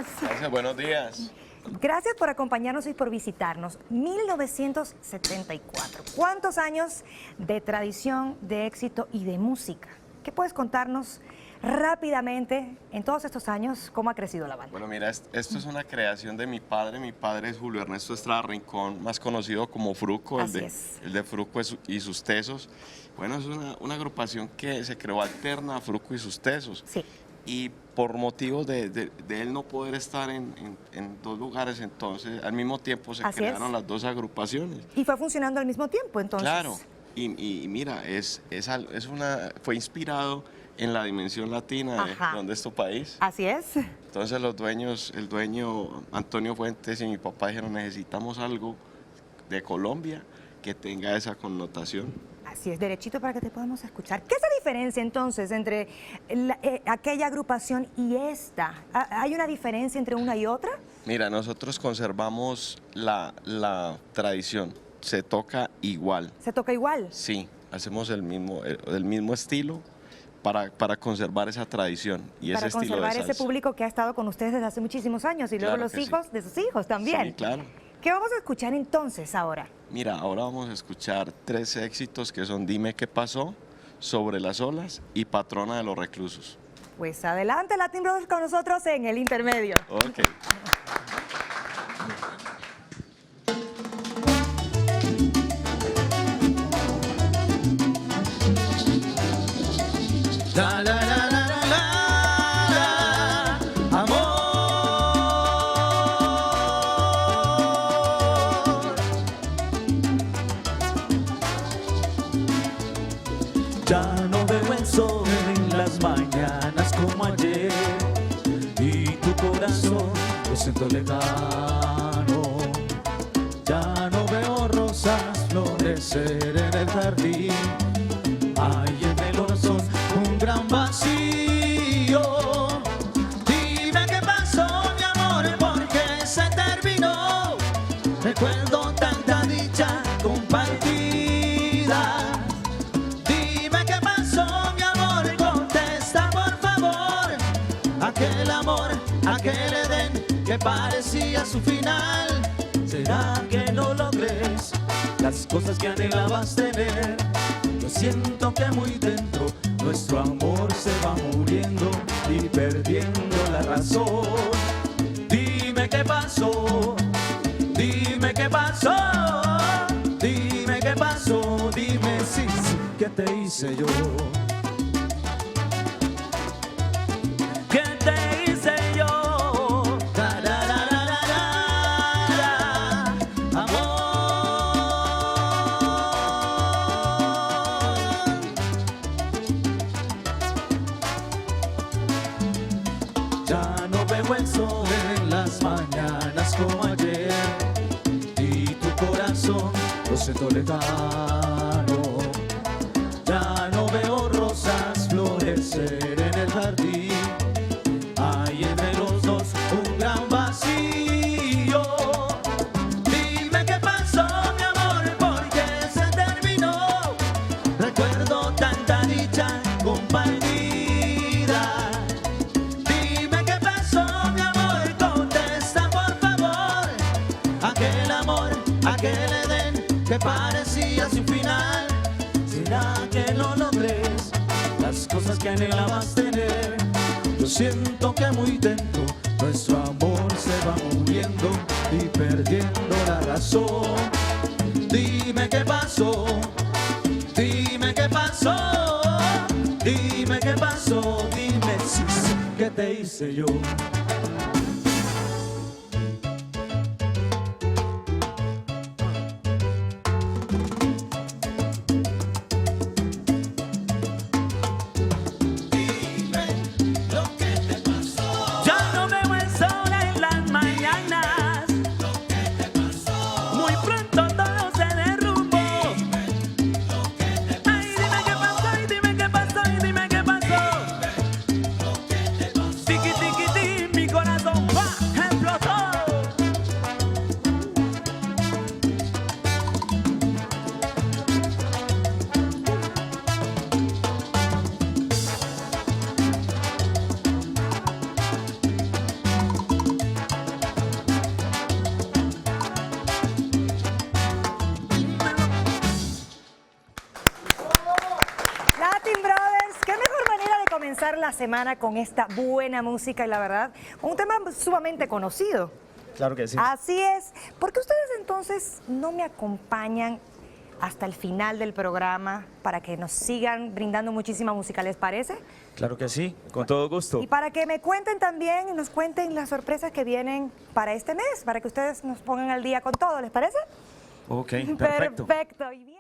días. Gracias, buenos días. Gracias por acompañarnos y por visitarnos. 1974. ¿Cuántos años de tradición, de éxito y de música? ¿Qué puedes contarnos rápidamente en todos estos años cómo ha crecido la banda? Bueno, mira, esto es una creación de mi padre. Mi padre es Julio Ernesto Estrada Rincón, más conocido como Fruco, el de Fruco y sus Tesos. Bueno, es una agrupación que se creó alterna a Fruco y sus Tesos. Sí. Y por motivos de él no poder estar en dos lugares, entonces al mismo tiempo se crearon las dos agrupaciones. Y fue funcionando al mismo tiempo, entonces. Claro, y mira, fue inspirado en la dimensión latina de donde es tu país. Así es. Entonces el dueño Antonio Fuentes y mi papá dijeron, necesitamos algo de Colombia que tenga esa connotación. Así es, derechito para que te podamos escuchar. ¿Qué es la diferencia entonces entre aquella agrupación y esta? ¿Hay una diferencia entre una y otra? Mira, nosotros conservamos la tradición, se toca igual. ¿Se toca igual? Sí, hacemos el mismo estilo para conservar esa tradición y ese estilo de salsa. Para conservar ese público que ha estado con ustedes desde hace muchísimos años y luego los hijos de sus hijos también. Sí, claro. ¿Qué vamos a escuchar entonces ahora? Mira, ahora vamos a escuchar 3 éxitos que son Dime qué pasó, Sobre las olas y Patrona de los reclusos. Pues adelante, Latin Brothers con nosotros en el intermedio. Ok. La, la, la, la, la, la, amor. Ya no veo el sol en las mañanas como ayer y tu corazón lo siento lejano. Ya no veo rosas florecer en el jardín. Hay en el corazón un gran vacío. Dime qué pasó, mi amor, porque se terminó. Recuerdo tanta dicha compartida. Dime qué pasó, mi amor, contesta por favor. Aquel amor, aquel Edén que parecía su final. ¿Será que no logres las cosas que anhelabas tener? Yo siento que muy dentro nuestro amor se va muriendo y perdiendo la razón. Dime qué pasó, dime qué pasó, dime qué pasó, dime sí, sí, ¿qué te hice yo? ¿Qué te hice yo? La, la, la, la, la, la, amor. Ya no veo el sol en las mañanas como ayer y tu corazón lo siento lejano. Ya no veo rosas florecer en el jardín. Hay entre los dos un gran vacío. Dime qué pasó, mi amor, porque se terminó. Recuerdo tanta dicha compartida. Dime qué pasó, mi amor, contesta por favor. Aquel amor, aquel Edén que parecía su final. ¿Será que no logres las cosas que anhelabas tener? Yo siento que muy dentro nuestro amor se va muriendo y perdiendo la razón. Dime qué pasó, dime qué pasó, dime qué pasó, dime sí, sí, ¿qué te hice yo? Ya no veo el sol en las mañanas. Muy pronto todo se derrumbó. Ay, dime qué pasó, y dime qué pasó, y dime qué pasó. Tiki, tiki, tiki. una semana con esta buena música y la verdad, un tema sumamente conocido. Claro que sí. Así es. ¿Por qué ustedes entonces no me acompañan hasta el final del programa para que nos sigan brindando muchísima música? ¿Les parece? Claro que sí, con todo gusto. Y para que me cuenten también y nos cuenten las sorpresas que vienen para este mes, para que ustedes nos pongan al día con todo, ¿les parece? Ok, perfecto. Perfecto. Y bien.